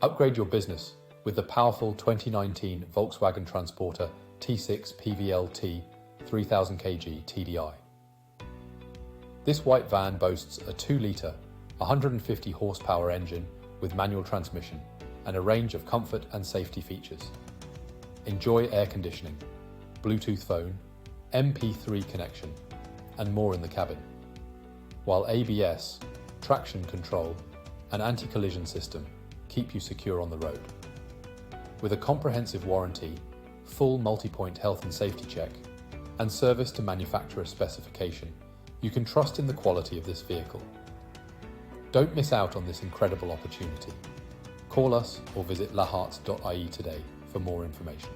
Upgrade your business with the powerful 2019 Volkswagen Transporter T6 PVL T 3000KG TDI. This white van boasts a 2-litre, 150 horsepower engine with manual transmission and a range of comfort and safety features. Enjoy air conditioning, Bluetooth phone, MP3 connection, and more in the cabin, while ABS, traction control, and anti-collision system keep you secure on the road. With a comprehensive warranty, full multi-point health and safety check, and service to manufacturer specification, you can trust in the quality of this vehicle. Don't miss out on this incredible opportunity. Call us or visit laharts.ie today for more information.